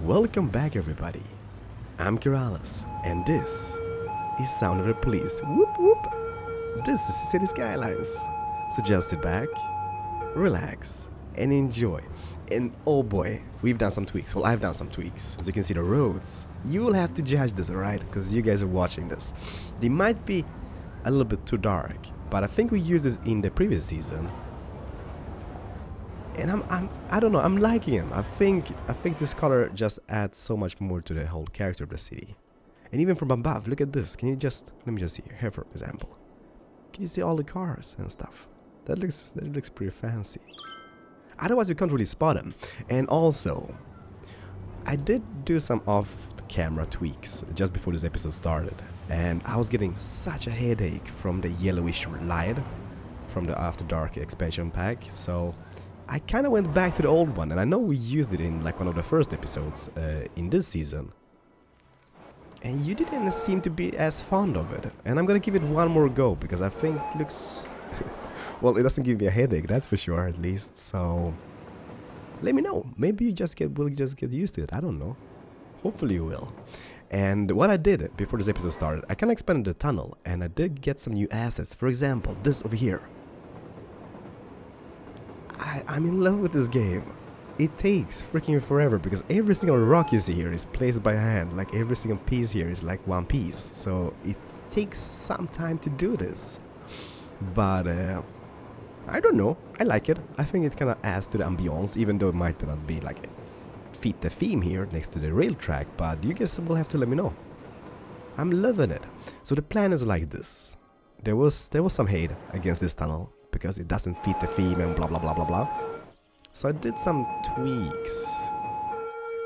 Welcome back, everybody. I'm Keralis, and this is Sound of the Police. Whoop whoop! This is City Skylines. So just sit back, relax, and enjoy. And oh boy, we've done some tweaks. Well, I've done some tweaks. As you can see, the roads. You will have to judge this, alright? Because you guys are watching this. They might be a little bit too dark, but I think we used this in the previous season. And I don't know, I'm liking him. I think this color just adds so much more to the whole character of the city. And even from above, look at this. Can you just, let me just see here for example. Can you see all the cars and stuff? That looks pretty fancy. Otherwise we can't really spot him. And also, I did do some off-camera tweaks just before this episode started. And I was getting such a headache from the yellowish light from the After Dark expansion pack. So I kind of went back to the old one, and I know we used it in like one of the first episodes in this season. And you didn't seem to be as fond of it. And I'm gonna give it one more go, because I think it looks... well, it doesn't give me a headache, that's for sure, at least. So let me know. Maybe you will just get used to it. I don't know. Hopefully you will. And what I did before this episode started, I kind of expanded the tunnel, and I did get some new assets. For example, this over here. I'm in love with this game. It takes freaking forever because every single rock you see here is placed by hand. Like every single piece here is like one piece. So it takes some time to do this. But I don't know. I like it. I think it kind of adds to the ambience, even though it might not be like fit the theme here next to the rail track. But you guys will have to let me know. I'm loving it. So the plan is like this. There was some hate against this tunnel, because it doesn't fit the theme and blah blah blah blah blah. So I did some tweaks.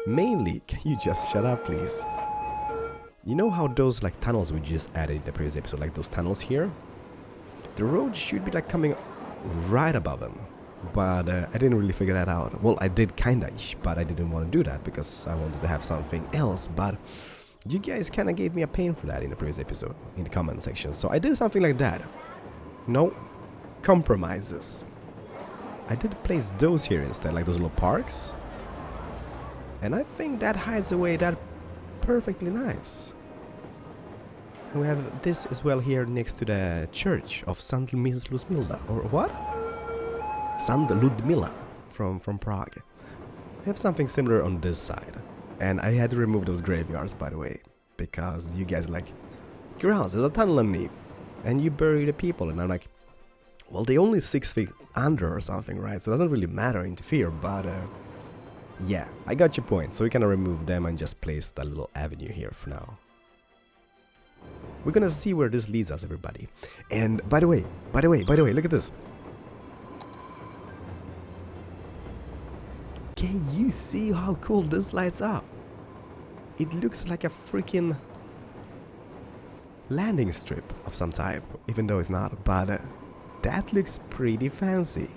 Mainly, can you just shut up please? You know how those like tunnels we just added in the previous episode, like those tunnels here? The road should be like coming right above them. But I didn't really figure that out. Well, I did kinda-ish, but I didn't want to do that because I wanted to have something else. But you guys kinda gave me a pain for that in the previous episode, in the comment section. So I did something like that. No compromises. I did place those here instead, like those little parks. And I think that hides away that perfectly nice. And we have this as well here next to the church of St. Ludmila, or what? St. Ludmila from Prague. I have something similar on this side. And I had to remove those graveyards, by the way, because you guys are like, Keralis, there's a tunnel underneath, and you bury the people. And I'm like, well, they're only 6 feet under or something, right? So it doesn't really matter, interfere, but yeah, I got your point. So we can remove them and just place that little avenue here for now. We're gonna see where this leads us, everybody. And by the way, look at this. Can you see how cool this lights up? It looks like a freaking landing strip of some type, even though it's not, but that looks pretty fancy.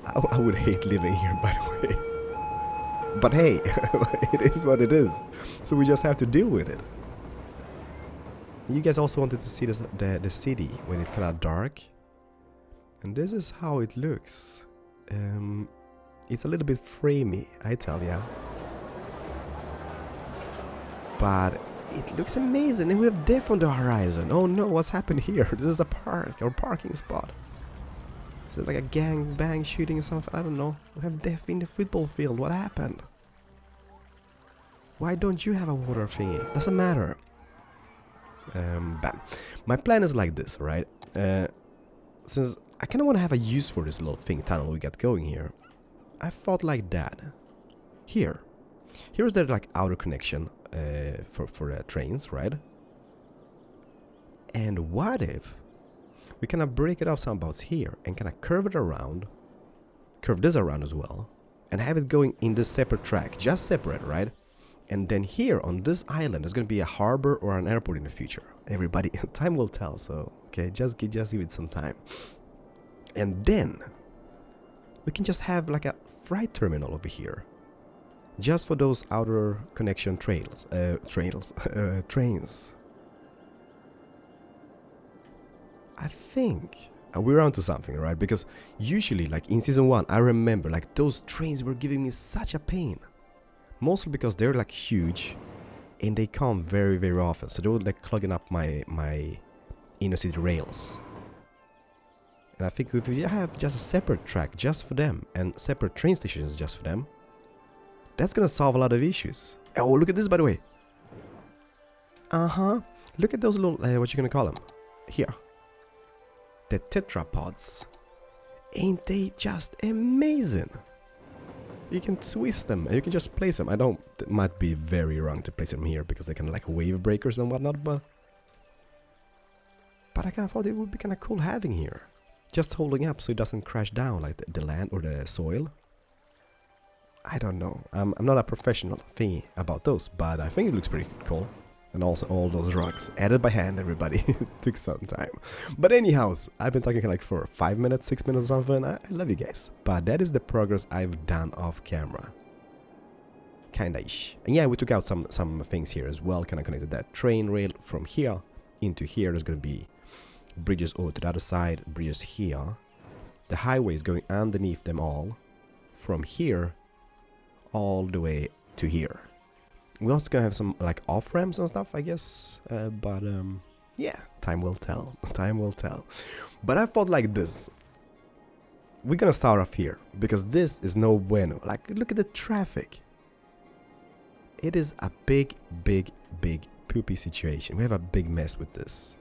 I would hate living here, by the way. But hey, it is what it is. So we just have to deal with it. You guys also wanted to see the city when it's kind of dark. And this is how it looks. It's a little bit framey, I tell ya. But it looks amazing, and we have death on the horizon. Oh no, what's happened here? This is a park, or parking spot. Is it like a gang bang shooting or something? I don't know. We have death in the football field. What happened? Why don't you have a water thingy? Doesn't matter. Bam. My plan is like this, right? Since I kind of want to have a use for this little thing tunnel we got going here, I thought like that. Here's the like outer connection for the trains, right? And what if we kind of break it off some about here and kind of curve it around, curve this around as well, and have it going in this separate track, just separate, right? And then here on this island, there's going to be a harbor or an airport in the future. Everybody, time will tell, so okay, just give it some time. And then we can just have like a freight terminal over here, just for those outer connection trains. I think we're onto something, right? Because usually, like in season 1, I remember like those trains were giving me such a pain. Mostly because they're like huge and they come very, very often. So they would like clogging up my inner city rails. And I think if we have just a separate track just for them and separate train stations just for them, that's gonna solve a lot of issues. Oh, look at this, by the way. Look at those little, what you gonna call them? Here. The tetrapods. Ain't they just amazing? You can twist them and you can just place them. It might be very wrong to place them here because they kind of like wave breakers and whatnot, but I kind of thought it would be kind of cool having here. Just holding up so it doesn't crash down like the land or the soil. I don't know. I'm not a professional thingy about those, but I think it looks pretty cool. And also all those rocks added by hand, everybody. Took some time. But anyhows, I've been talking like for 5 minutes, 6 minutes or something. I love you guys. But that is the progress I've done off camera. Kinda-ish. And yeah, we took out some things here as well. Kind of connected that train rail from here into here. There's going to be bridges over to the other side, bridges here. The highway is going underneath them all. From here all the way to here. We're also gonna have some like off ramps and stuff, I guess. But yeah, time will tell. Time will tell. But I thought like this. We're gonna start off here because this is no bueno. Like, look at the traffic. It is a big, big, big poopy situation. We have a big mess with this.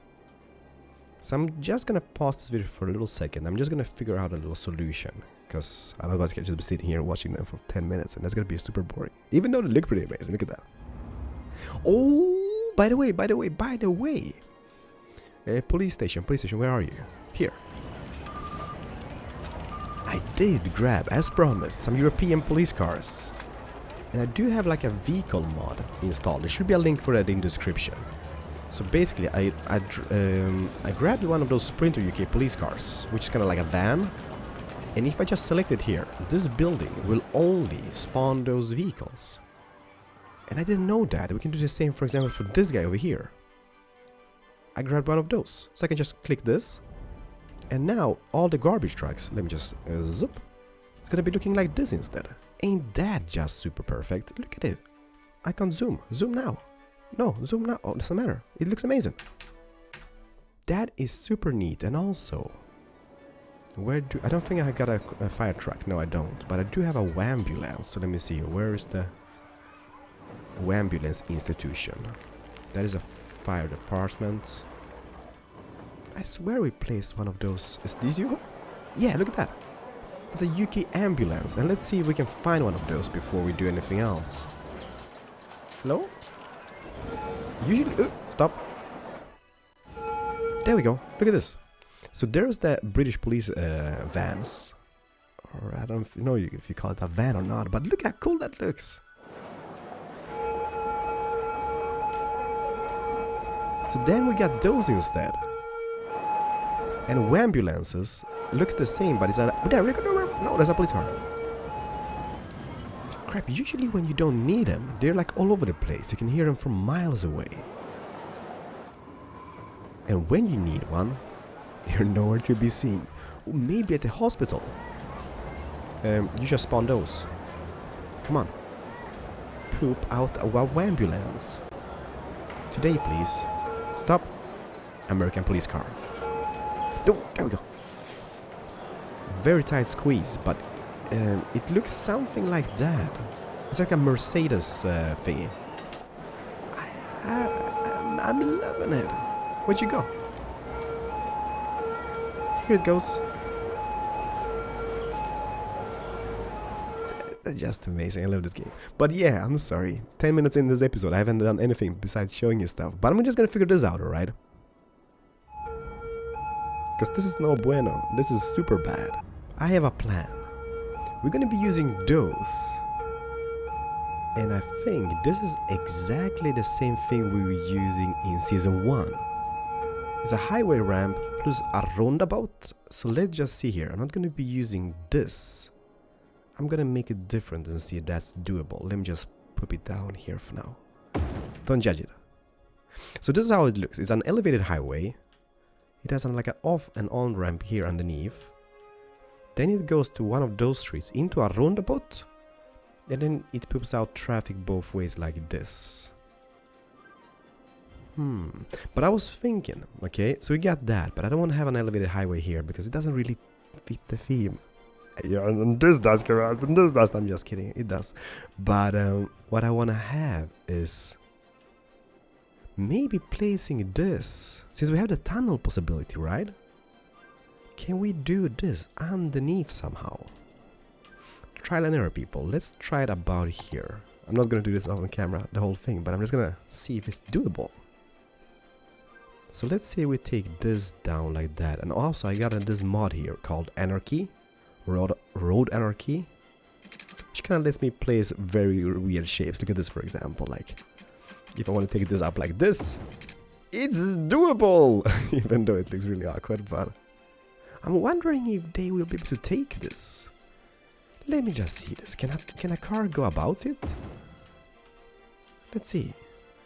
So I'm just gonna pause this video for a little second. I'm just gonna figure out a little solution. Because I don't know if I can just be sitting here watching them for 10 minutes and that's gonna be super boring. Even though they look pretty amazing, look at that. Oh, by the way. Police station, where are you? Here. I did grab, as promised, some European police cars. And I do have like a vehicle mod installed. There should be a link for that in the description. So basically, I grabbed one of those Sprinter UK police cars, which is kind of like a van. And if I just select it here, this building will only spawn those vehicles. And I didn't know that. We can do the same, for example, for this guy over here. I grabbed one of those. So I can just click this. And now all the garbage trucks, let me just zip. It's gonna be looking like this instead. Ain't that just super perfect? Look at it. I can't zoom. Zoom now. No, zoom now. Oh, doesn't matter. It looks amazing. That is super neat. And also, I don't think I got a fire truck. No, I don't. But I do have a wambulance. So let me see. Where is the wambulance institution? That is a fire department. I swear we placed one of those. Is this you? Yeah, look at that. It's a UK ambulance. And let's see if we can find one of those before we do anything else. Hello? Usually... stop. There we go. Look at this. So there's the British police vans. Or I don't know if you call it a van or not, but look how cool that looks. So then we got those instead. And wambulances looks the same, but it's a... No, there's a police car. Crap, usually when you don't need them, they're like all over the place. You can hear them from miles away. And when you need one, they're nowhere to be seen. Or maybe at the hospital. You just spawn those. Come on. Poop out a wambulance. Today, please. Stop. American police car. No, there we go. Very tight squeeze, but it looks something like that. It's like a Mercedes thingy. I'm loving it. Where'd you go? Here it goes. That's just amazing. I love this game. But yeah, I'm sorry. 10 minutes in this episode, I haven't done anything besides showing you stuff. But I'm just gonna figure this out, alright? Because this is no bueno. This is super bad. I have a plan. We're gonna be using those. And I think this is exactly the same thing we were using in Season 1. It's a highway ramp plus a roundabout. So let's just see here. I'm not gonna be using this. I'm gonna make it different and see if that's doable. Let me just put it down here for now. Don't judge it. So this is how it looks. It's an elevated highway. It has like an off and on ramp here underneath. Then it goes to one of those streets into a roundabout. And then it poops out traffic both ways like this. But I was thinking, okay, so we got that, but I don't want to have an elevated highway here because it doesn't really fit the theme. Yeah, and this does, Keralis, and this does. I'm just kidding, it does. But what I want to have is maybe placing this, since we have the tunnel possibility, right? Can we do this underneath somehow? Trial and error, people. Let's try it about here. I'm not gonna do this on camera, the whole thing, but I'm just gonna see if it's doable. So let's say we take this down like that. And also I got this mod here called Anarchy, Road Anarchy, which kind of lets me place very weird shapes. Look at this, for example. Like, if I want to take this up like this, it's doable! Even though it looks really awkward, but I'm wondering if they will be able to take this. Let me just see this. Can a car go about it? Let's see.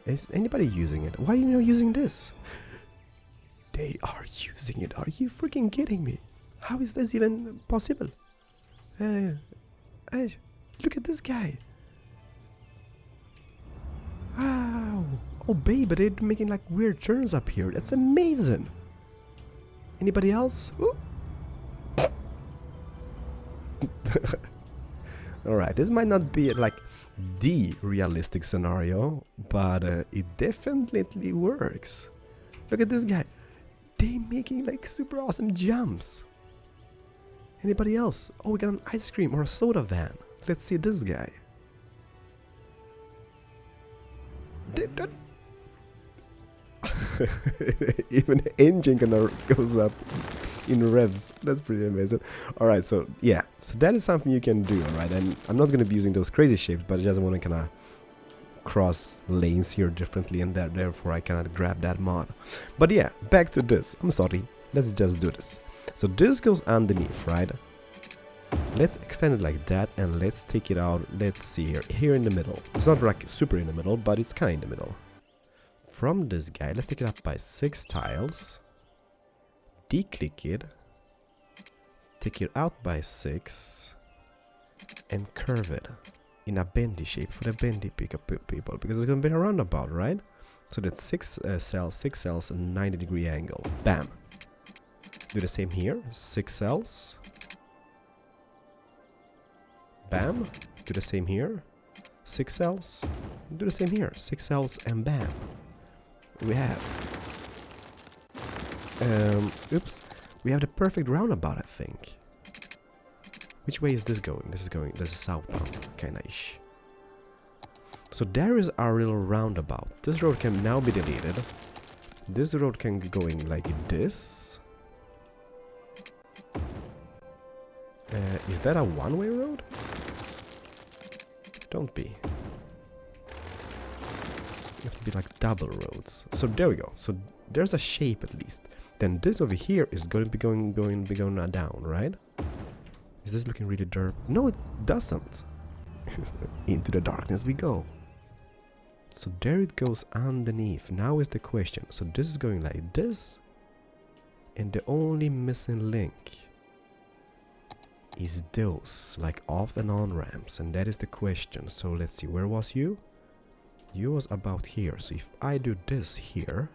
Is anybody using it? Why are you not using this? They are using it. Are you freaking kidding me? How is this even possible? Look at this guy. Wow. Oh, baby, they're making like weird turns up here. That's amazing. Anybody else? Alright, this might not be like the realistic scenario, but it definitely works. Look at this guy. They making like super awesome jumps. Anybody else? Oh, we got an ice cream or a soda van. Let's see this guy. Even the engine goes up in revs. That's pretty amazing. Alright, so yeah, so that is something you can do, alright? And I'm not going to be using those crazy shapes, but I just want to kind of cross lanes here differently, and therefore I cannot grab that mod. But yeah, back to this. I'm sorry, let's just do this. So this goes underneath, right? Let's extend it like that, and let's take it out. Let's see here in the middle. It's not like super in the middle, but it's kind of in the middle. From this guy, let's take it up by 6 tiles. Declick it, take it out by 6, and curve it in a bendy shape for the bendy pickup people, because it's going to be a roundabout, right? So that's 6 cells, and 90-degree angle. Bam. Do the same here. 6 cells. Bam. Do the same here. 6 cells. Do the same here. 6 cells, and bam. We have. Oops. We have the perfect roundabout, I think. Which way is this going? This is southbound, kinda-ish. So there is our little roundabout. This road can now be deleted. This road can go going like this. Is that a one-way road? Don't be. You have to be like double roads. So there we go. So there's a shape at least. Then this over here is going to be going down, right? Is this looking really derp? No, it doesn't. Into the darkness we go. So there it goes underneath. Now is the question. So this is going like this. And the only missing link is those like off and on ramps. And that is the question. So let's see. Where was you? You was about here. So if I do this here,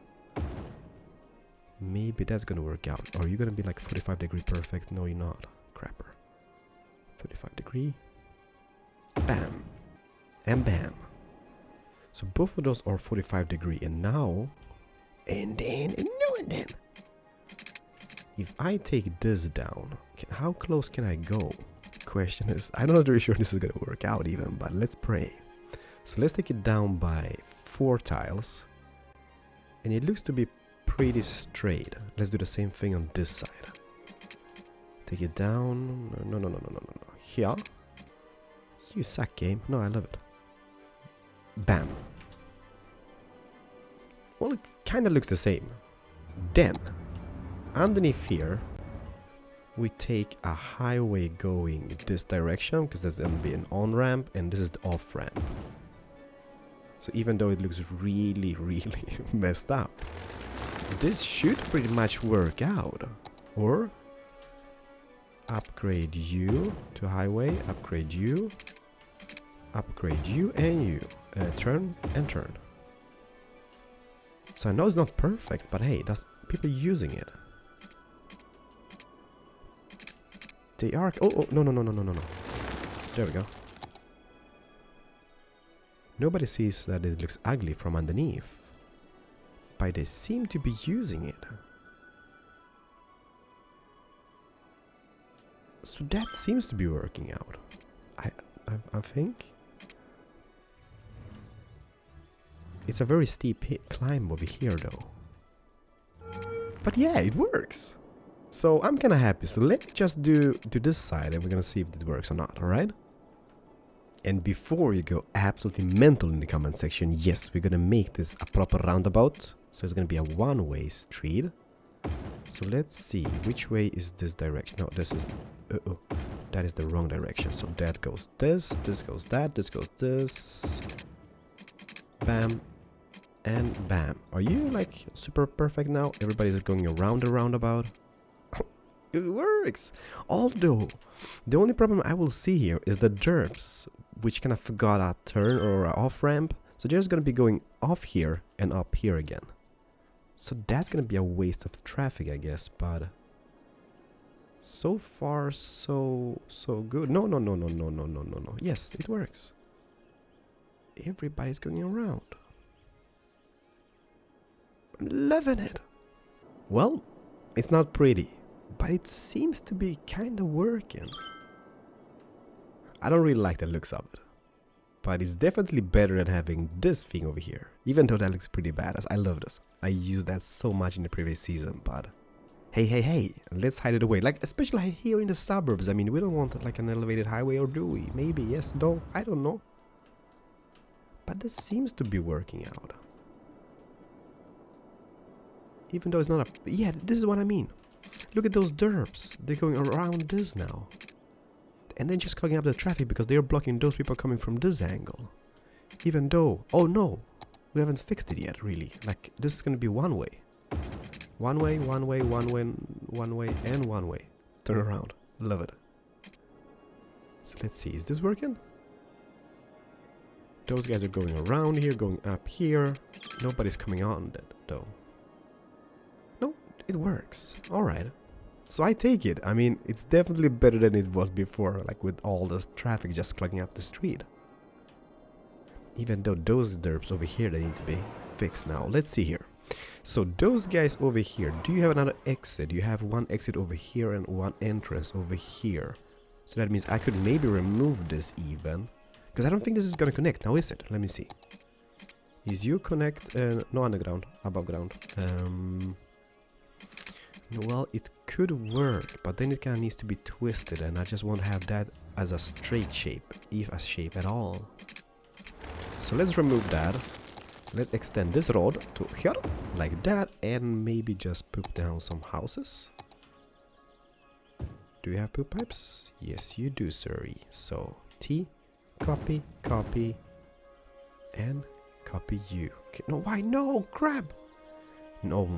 maybe that's gonna work out. Or are you gonna be like 45-degree perfect? No, you're not. Crapper. 35-degree. Bam. And bam. So both of those are 45-degree. And now... And then... And no, and then... If I take this down, how close can I go? Question is... I'm not really sure this is gonna work out even, but let's pray. So let's take it down by 4 tiles. And it looks to be pretty straight. Let's do the same thing on this side. Take it down. No. Here. You suck, game. No, I love it. Bam. Well, it kind of looks the same. Then, underneath here, we take a highway going this direction, because there's going to be an on-ramp, and this is the off-ramp. So even though it looks really, really messed up, this should pretty much work out. Or upgrade you to highway, upgrade you, upgrade you and you. Turn and turn. So I know it's not perfect, but hey, that's people using it. They are... Oh, no. There we go. Nobody sees that it looks ugly from underneath. But they seem to be using it. So that seems to be working out. I think. It's a very steep climb over here though. But yeah, it works. So I'm kinda happy. So let me just do this side and we're gonna see if it works or not, alright? And before you go absolutely mental in the comment section, yes, we're gonna make this a proper roundabout. So it's gonna be a one-way street. So let's see, which way is this direction? No, this is... oh, that is the wrong direction. So that goes this goes that, this goes this. Bam. And bam. Are you like super perfect now? Everybody's going around the roundabout. It works! Although, the only problem I will see here is the derps, which kind of forgot a turn or a off-ramp. So they're just gonna be going off here and up here again. So that's gonna be a waste of traffic, I guess, but... So far, so good. No. Yes, it works. Everybody's going around. I'm loving it. Well, it's not pretty, but it seems to be kind of working. I don't really like the looks of it, but it's definitely better than having this thing over here. Even though that looks pretty badass, I love this. I used that so much in the previous season, but hey, let's hide it away. Like, especially here in the suburbs. I mean, we don't want like an elevated highway, or do we? Maybe, yes, no, I don't know. But this seems to be working out. Even though it's not a... Yeah, this is what I mean. Look at those derps. They're going around this now. And then just clogging up the traffic because they're blocking those people coming from this angle. Even though... Oh no! We haven't fixed it yet, really. Like, this is gonna be one way. One way, and one way. Turn around. Love it. So let's see, is this working? Those guys are going around here, going up here. Nobody's coming on that, though. No, it works. Alright. So I take it. I mean, it's definitely better than it was before, like with all this traffic just clogging up the street. Even though those derps over here, they need to be fixed now. Let's see here. So those guys over here, do you have another exit? You have one exit over here and one entrance over here. So that means I could maybe remove this even. Because I don't think this is gonna connect. Now is it? Let me see. Is you connect... no, underground. Above ground. Well, it could work, but then it kind of needs to be twisted, and I just won't have that as a straight shape, if a shape at all. So let's remove that. Let's extend this road to here, like that, and maybe just poop down some houses. Do you have poop pipes? Yes, you do, sirree. So, T, copy, and copy you. Okay, no, why? No, crap! No,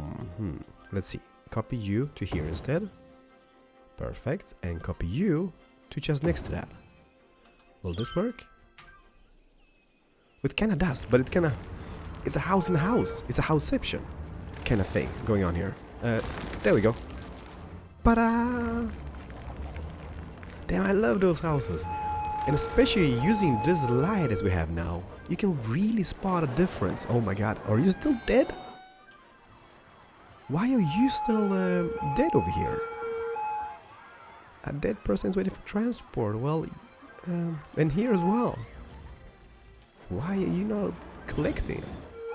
let's see. Copy you to here instead. Perfect. And copy you to just next to that. Will this work? It kinda does, but it kinda... It's a house in a house. It's a houseception kind of thing going on here. There we go. Ta-da! Damn, I love those houses. And especially using this light as we have now, you can really spot a difference. Oh my god, are you still dead? Why are you still dead over here? A dead person is waiting for transport. Well, and here as well. Why are you not collecting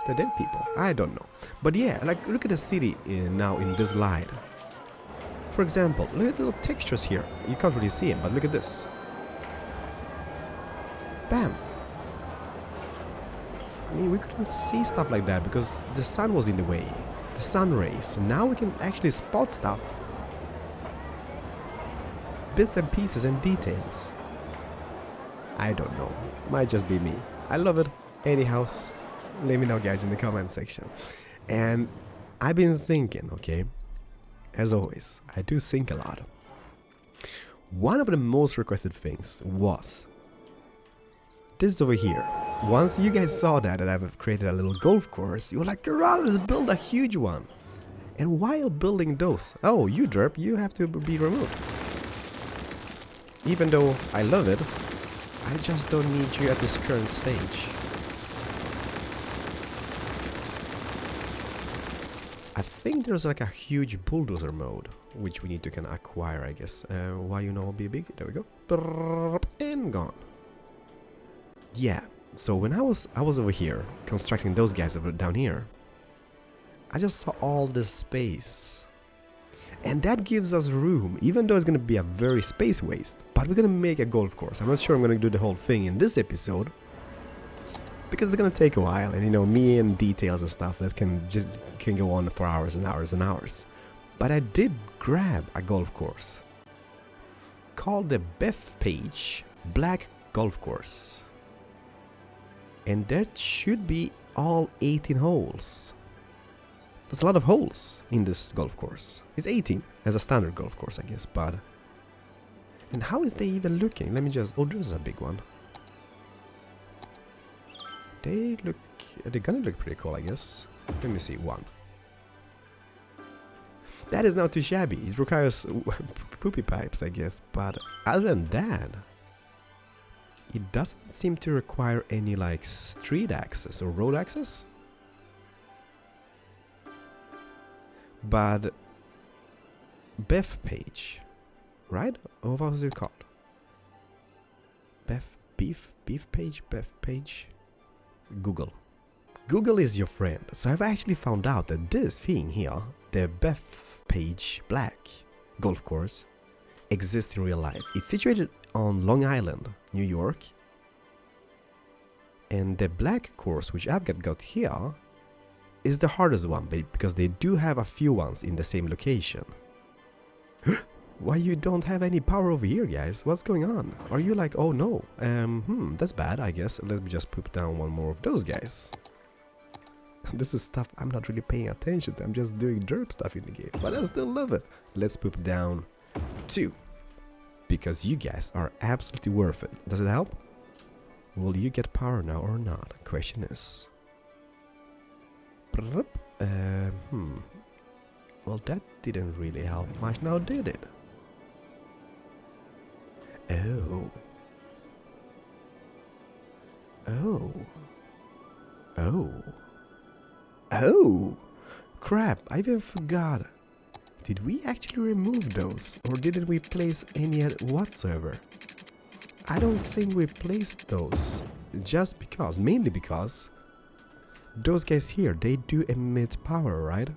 the dead people? I don't know. But yeah, like look at the city now in this light. For example, look at the little textures here. You can't really see them, but look at this. Bam. I mean, we couldn't see stuff like that because the sun was in the way. The sun rays. Now we can actually spot stuff. Bits and pieces and details. I don't know. Might just be me. I love it. Anyhow, let me know guys in the comment section. And I've been thinking, okay, as always, I do think a lot. One of the most requested things was this over here. Once you guys saw that I've created a little golf course, you were like, Keralis, build a huge one. And while building those, oh, you derp, you have to be removed. Even though I love it, I just don't need you at this current stage. I think there's like a huge bulldozer mode, which we need to kind of acquire, I guess. Why you know be big? There we go. And gone. Yeah. So when I was over here constructing those guys over down here, I just saw all this space, and that gives us room. Even though it's gonna be a very space waste, but we're gonna make a golf course. I'm not sure I'm gonna do the whole thing in this episode because it's gonna take a while, and you know, me and details and stuff that can go on for hours and hours and hours. But I did grab a golf course called the Bethpage Black Golf Course. And that should be all 18 holes. There's a lot of holes in this golf course. It's 18 as a standard golf course, I guess, but... And how is they even looking? Let me just... Oh, this is a big one. They're gonna look pretty cool, I guess. Let me see, one. That is not too shabby. It requires poopy pipes, I guess, but other than that... It doesn't seem to require any like street access or road access. But Bethpage, right? Or what was it called? Beef page. Google. Google is your friend. So I've actually found out that this thing here, the Bethpage Black Golf Course, exists in real life. It's situated on Long Island, New York, and the black course which I've got here is the hardest one because they do have a few ones in the same location. Why you don't have any power over here, guys? What's going on? Are you like, oh no, that's bad, I guess. Let me just put down one more of those guys. This is stuff I'm not really paying attention to. I'm just doing derp stuff in the game, but I still love it. Let's put down 2. Because you guys are absolutely worth it. Does it help? Will you get power now or not? Question is. Well, that didn't really help much now, did it? Oh. Oh. Oh. Oh. Crap, I even forgot. Did we actually remove those, or didn't we place any whatsoever? I don't think we placed those, just because, mainly because those guys here, they do emit power, right?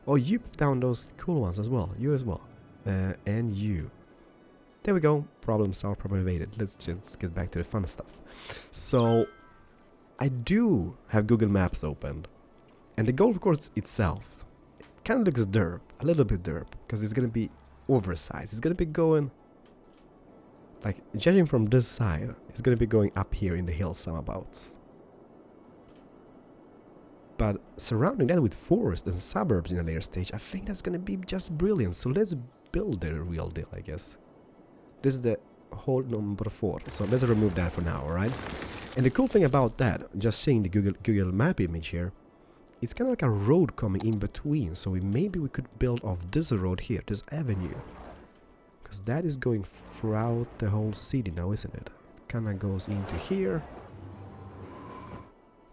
Oh, you put down those cool ones as well, you as well, and you. There we go, problem solved, problem evaded. Let's just get back to the fun stuff. So, I do have Google Maps opened, and the golf course itself kind of looks derp, a little bit derp, because it's gonna be oversized. It's gonna be going, like, judging from this side, it's gonna be going up here in the hills someabouts. But surrounding that with forest and suburbs in a later stage, I think that's gonna be just brilliant. So let's build the real deal, I guess. This is the hole number 4, so let's remove that for now, alright? And the cool thing about that, just seeing the Google map image here, it's kind of like a road coming in between, so maybe we could build off this road here, this avenue. Because that is going throughout the whole city now, isn't it? It kind of goes into here.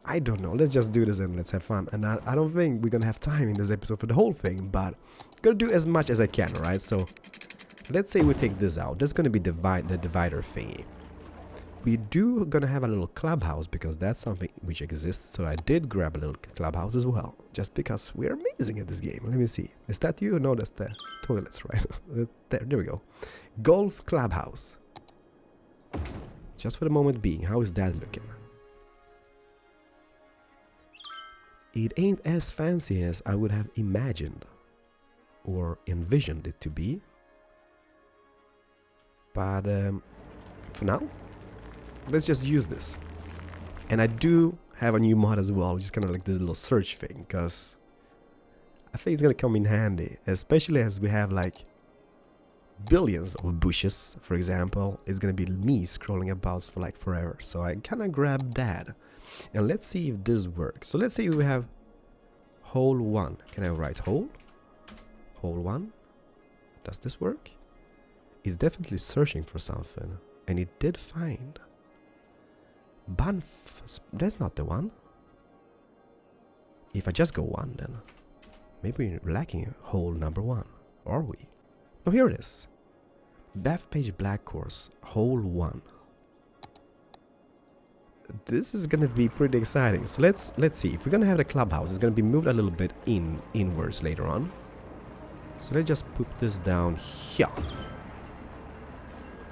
I don't know, let's just do this and let's have fun. And I don't think we're gonna have time in this episode for the whole thing, but I'm gonna do as much as I can, right? So, let's say we take this out. That's gonna be the divider thingy. We do gonna have a little clubhouse because that's something which exists, so I did grab a little clubhouse as well, just because we're amazing at this game. Let me see. Is that you? No, that's the toilets, right? there we go. Golf clubhouse. Just for the moment being, how is that looking? It ain't as fancy as I would have imagined or envisioned it to be. But for now, let's just use this. And I do have a new mod as well, which is kind of like this little search thing, because I think it's gonna come in handy, especially as we have like billions of bushes, for example, it's gonna be me scrolling about for like forever. So I kind of grab that, and let's see if this works. So let's say we have hole 1. Can I write hole 1? Does this work? It's definitely searching for something, and it did find Banff. That's not the one. If I just go 1, then maybe we're lacking hole number 1, are we? No, here it is. Bethpage Black Course, hole 1. This is gonna be pretty exciting. So let's see. If we're gonna have the clubhouse, it's gonna be moved a little bit inwards later on. So let's just put this down here.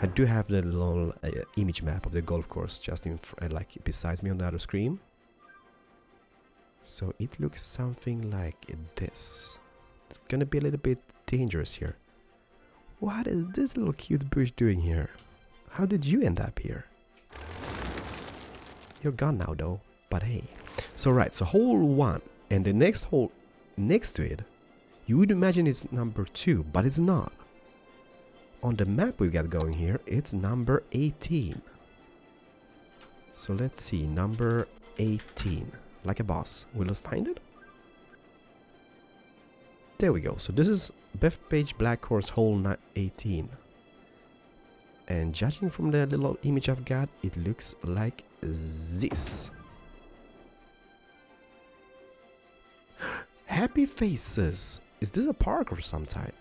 I do have the little image map of the golf course just in like besides me on the other screen. So it looks something like this. It's gonna be a little bit dangerous here. What is this little cute bush doing here? How did you end up here? You're gone now though, but hey. So right, so hole 1 and the next hole next to it, you would imagine it's number 2, but it's not. On the map we got going here, it's number 18. So let's see, number 18. Like a boss. Will it find it? There we go. So this is Bethpage Black Course hole 18. And judging from the little image I've got, it looks like this. Happy faces! Is this a park of some type?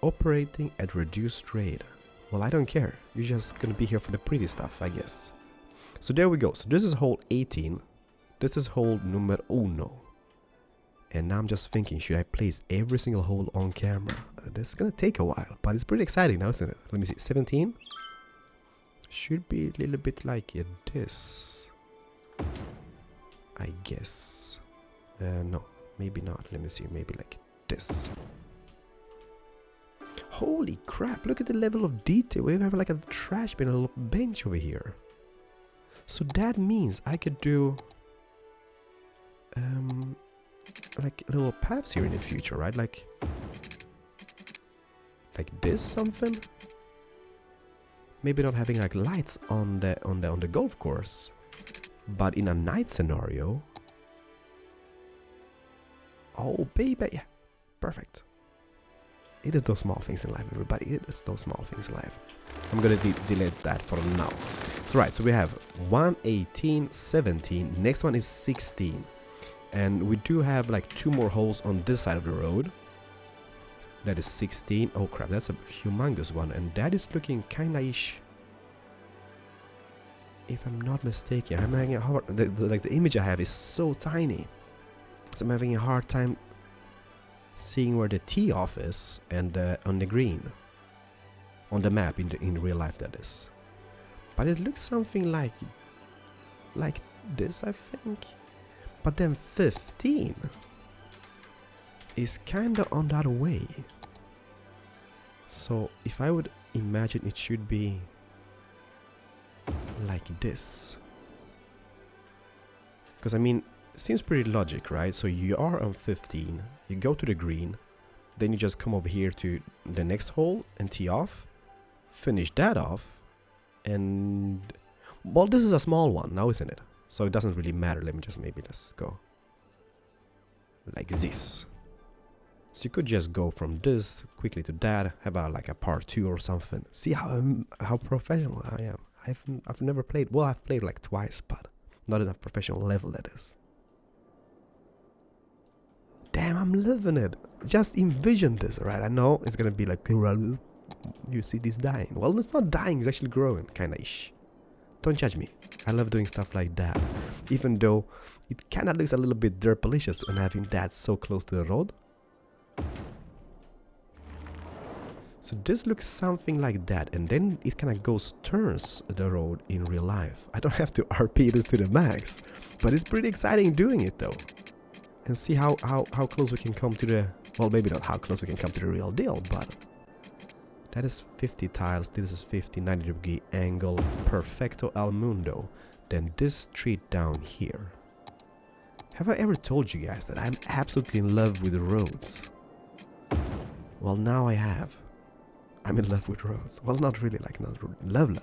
Operating at reduced rate. Well, I don't care. You're just gonna be here for the pretty stuff, I guess. So there we go. So this is hole 18. This is hole numero 1. And now I'm just thinking, should I place every single hole on camera? This is gonna take a while, but it's pretty exciting now, isn't it? Let me see. 17. Should be a little bit like this, I guess. No, maybe not. Let me see. Maybe like this. Holy crap, look at the level of detail. We have like a trash bin, a little bench over here. So that means I could do like little paths here in the future, right? Like this something. Maybe not having like lights on the golf course, but in a night scenario. Oh baby, yeah, perfect. It is those small things in life, everybody. It is those small things in life. I'm gonna delete that for now. So right, so we have 1, 18, 17. Next one is 16. And we do have like 2 more holes on this side of the road. That is 16. Oh crap, that's a humongous one. And that is looking kinda-ish. If I'm not mistaken, I'm having a hard... the image I have is so tiny. So I'm having a hard time seeing where the tee off is and on the green. On the map, in real life that is. But it looks something like this, I think. But then 15 is kinda on that way. So if I would imagine, it should be like this. Because I mean, it seems pretty logic, right? So you are on 15, you go to the green, then you just come over here to the next hole and tee off, finish that off, and well, this is a small one now, isn't it? So it doesn't really matter. Let me just maybe let's go like this. So you could just go from this quickly to that, have like a part 2 or something. See how professional I am. I've never played. Well, I've played like twice, but not at a professional level, that is. Damn, I'm living it. Just envision this, right? I know it's gonna be like, you see this dying. Well, it's not dying. It's actually growing, kinda-ish. Don't judge me. I love doing stuff like that, even though it kinda looks a little bit derpalicious when having that so close to the road. So this looks something like that, and then it kind of turns the road in real life. I don't have to RP this to the max, but it's pretty exciting doing it though. And see how close we can come to the, well, maybe not how close we can come to the real deal, but that is 50 tiles, this is 50, 90-degree angle, perfecto al mundo. Then this street down here. Have I ever told you guys that I'm absolutely in love with the roads? Well, now I have. I'm in love with roads. Well, not really, like not love.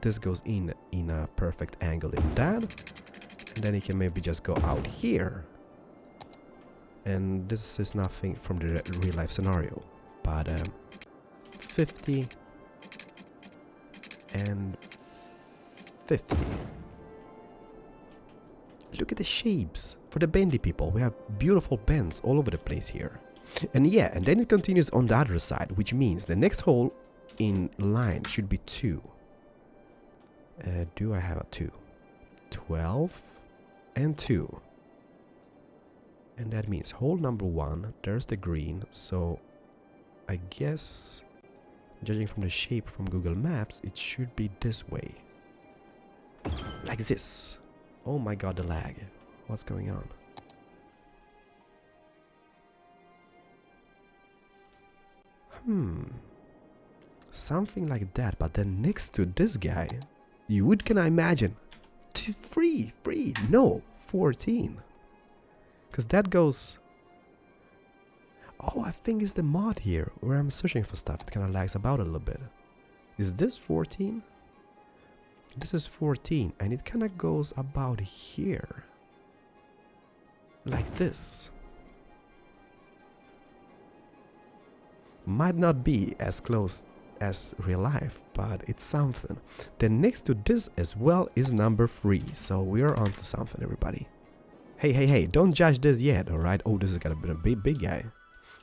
This goes in a perfect angle in that. And then you can maybe just go out here. And this is nothing from the real life scenario. But 50 and 50. Look at the shapes. For the bendy people, we have beautiful bends all over the place here. And yeah, and then it continues on the other side, which means the next hole in line should be 2. Do I have a 2? 12 and 2. And that means hole number 1, there's the green, so I guess, judging from the shape from Google Maps, it should be this way. Like this. Oh my god, the lag. What's going on? Something like that, but then next to this guy, can I imagine? 3, no, 14. Because that goes... Oh, I think it's the mod here, where I'm searching for stuff. It kind of lags about a little bit. Is this 14? This is 14, and it kind of goes about here. Like this. Might not be as close as real life, but it's something. Then next to this as well is number 3, so we are on to something, everybody. Hey, don't judge this yet, alright? Oh, this is gonna be a big guy.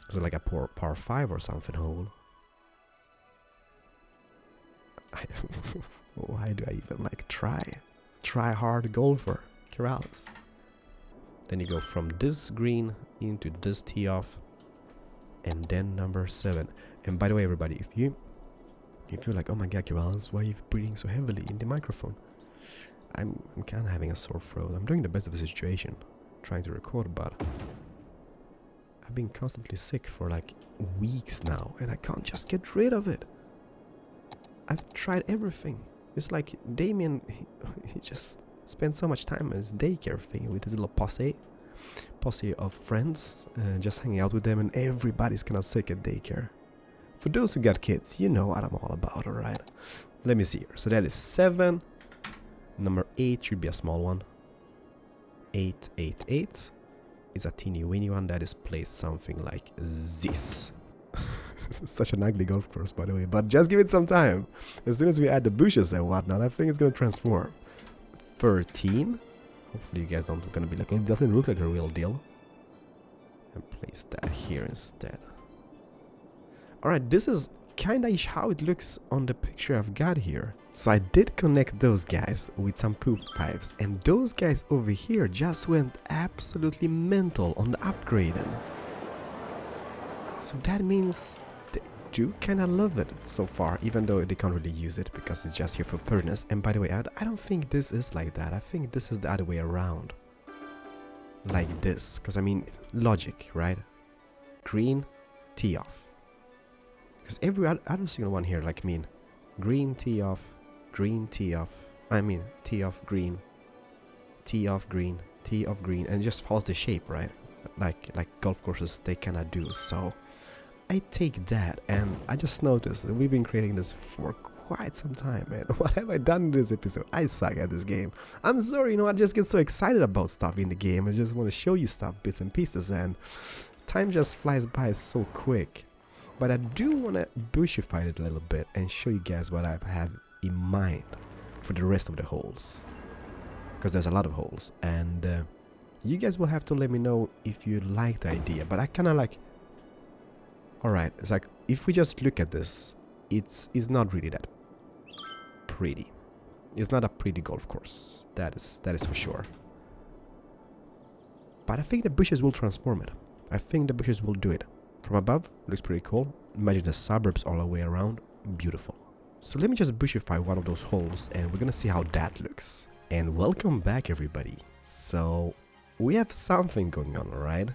Is it like a par 5 or something hole? Why do I even like try hard golfer, Keralis? Then you go from this green into this tee off, and then number 7. And by the way, everybody, if you're like, oh my god, Keralis, why are you breathing so heavily in the microphone? I'm kind of having a sore throat. I'm doing the best of the situation, trying to record, but I've been constantly sick for like weeks now, and I can't just get rid of it. I've tried everything. It's like Damien, he just spent so much time in his daycare thing with his little posse of friends, just hanging out with them, and everybody's kind of sick at daycare. For those who got kids, you know what I'm all about, alright? Let me see here. So that is 7. Number 8 should be a small one. 888 is a teeny weeny one that is placed something like this. Such an ugly golf course, by the way, but just give it some time. As soon as we add the bushes and whatnot, I think it's gonna transform. 13. Hopefully you guys don't gonna be like, it doesn't look like a real deal. And place that here instead. Alright, this is kinda how it looks on the picture I've got here. So I did connect those guys with some poop pipes, and those guys over here just went absolutely mental on the upgrading. So that means they do kinda love it so far, even though they can't really use it because it's just here for prettiness. And by the way, I don't think this is like that. I think this is the other way around. Like this, because I mean, logic, right? Green, tee off. Because every other single one here, like green, tee off, green, tee off. I mean, tee off, green, tee off, green, tee off, green, and it just follows the shape, right? Like golf courses, they cannot do. So I take that, and I just noticed that we've been creating this for quite some time, man. What have I done in this episode? I suck at this game. I'm sorry, you know, I just get so excited about stuff in the game. I just want to show you stuff, bits and pieces, and time just flies by so quick. But I do want to bushify it a little bit and show you guys what I have in mind for the rest of the holes. Because there's a lot of holes, and you guys will have to let me know if you like the idea. But I kind of like... Alright, it's like, if we just look at this, it's not really that pretty. It's not a pretty golf course. That is for sure. But I think the bushes will transform it. I think the bushes will do it. From above, looks pretty cool. Imagine the suburbs all the way around. Beautiful. So let me just bushify one of those holes, and we're gonna see how that looks. And welcome back, everybody. So we have something going on, alright?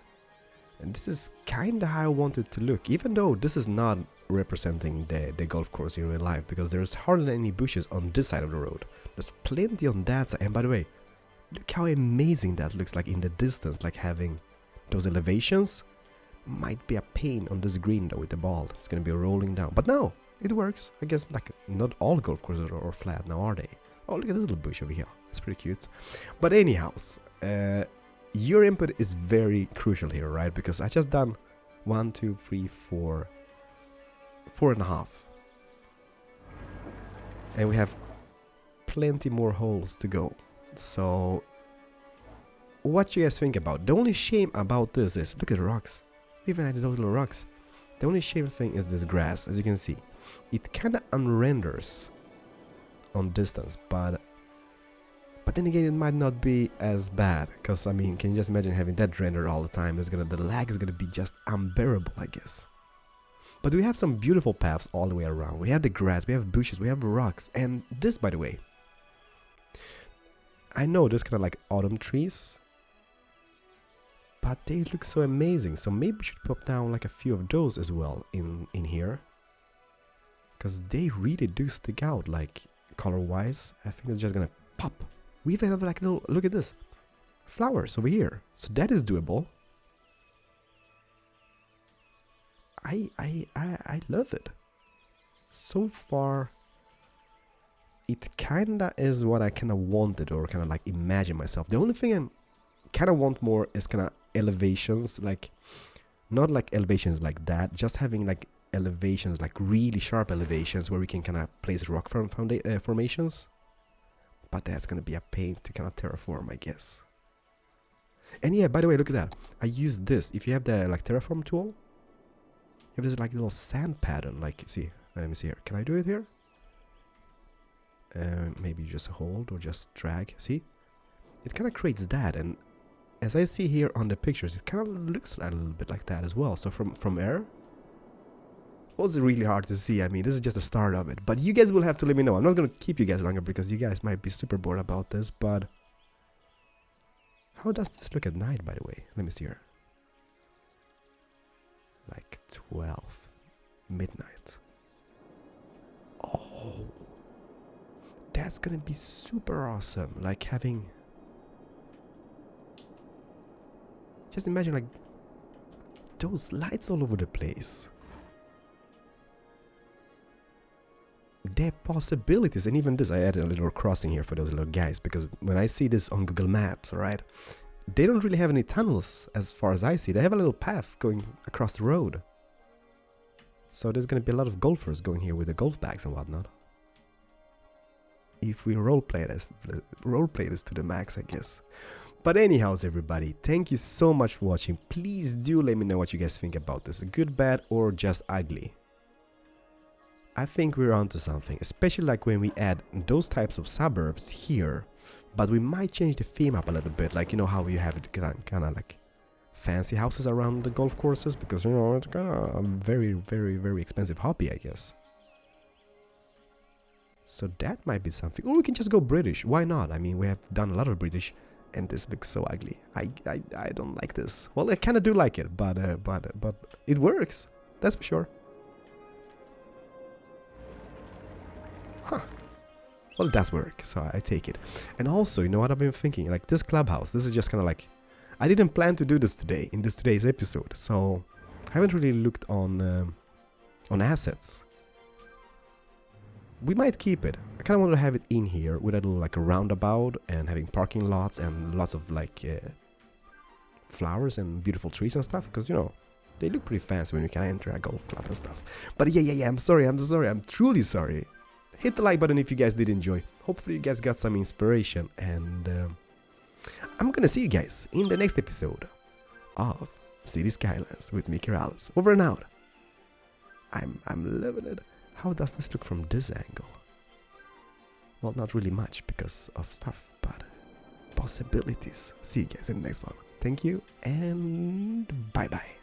And this is kinda how I want it to look, even though this is not representing the golf course in real life, because there's hardly any bushes on this side of the road. There's plenty on that side. And by the way, look how amazing that looks like in the distance, like having those elevations. might be a pain on this green though with the ball. It's gonna be rolling down. But no, it works. I guess like not all golf courses are flat now, are they? Oh, look at this little bush over here. It's pretty cute. But anyhows, your input is very crucial here, right? Because I just done 1, 2, 3, 4, 4.5. And we have plenty more holes to go. So what you guys think about? The only shame about this is, look at the rocks. Even at those little rocks. The only shame thing is this grass, as you can see. It kind of unrenders on distance, but then again it might not be as bad, because I mean, can you just imagine having that render all the time? The lag is gonna be just unbearable, I guess. But we have some beautiful paths all the way around. We have the grass, we have bushes, we have rocks, and this, by the way, I know there's kind of like autumn trees, but they look so amazing. So maybe we should pop down like a few of those as well in here, because they really do stick out, like color-wise. I think it's just gonna pop. We even have like little, look at this, flowers over here. So that is doable. I love it. So far, it kinda is what I kinda wanted, or kinda like imagine myself. The only thing I kinda want more is kinda elevations, like not like elevations like that, just having like elevations, like really sharp elevations where we can kinda place rock formations. But that's gonna be a pain to kinda terraform, I guess. And yeah, by the way, look at that. I used this. If you have the like terraform tool, you have this like little sand pattern. Like, see, let me see here. Can I do it here? Maybe just hold or just drag. See, it kind of creates that, and as I see here on the pictures, it kind of looks a little bit like that as well. So from air, it was really hard to see. I mean, this is just the start of it, but you guys will have to let me know. I'm not gonna keep you guys longer because you guys might be super bored about this. But how does this look at night, by the way? Let me see here. Like 12 midnight. Oh, that's gonna be super awesome. Like having, just imagine like those lights all over the place. There are possibilities, and even this, I added a little crossing here for those little guys, because when I see this on Google Maps, alright, they don't really have any tunnels as far as I see. They have a little path going across the road. So there's gonna be a lot of golfers going here with the golf bags and whatnot. If we roleplay this to the max, I guess. But anyhows, everybody, thank you so much for watching. Please do let me know what you guys think about this. Good, bad, or just ugly. I think we're onto something, especially like when we add those types of suburbs here. But we might change the theme up a little bit, like, you know how you have it kind of like fancy houses around the golf courses, because, you know, it's kind of a very, very, very expensive hobby, I guess. So that might be something. Or we can just go British. Why not? I mean, we have done a lot of British, and this looks so ugly. I don't like this. Well, I kind of do like it, but it works. That's for sure. Huh. Well, it does work, so I take it. And also, you know what I've been thinking? Like this clubhouse, this is just kind of like, I didn't plan to do this today, in today's episode, so I haven't really looked on assets. We might keep it. I kind of want to have it in here with a little like a roundabout and having parking lots and lots of like flowers and beautiful trees and stuff, because, you know, they look pretty fancy when you can enter a golf club and stuff. But yeah, I'm sorry, I'm truly sorry. Hit the like button if you guys did enjoy. Hopefully you guys got some inspiration, and I'm gonna see you guys in the next episode of City Skylines with me, Keralis. Over and out. I'm loving it. How does this look from this angle? Well, not really much because of stuff, but possibilities. See you guys in the next one. Thank you, and bye-bye.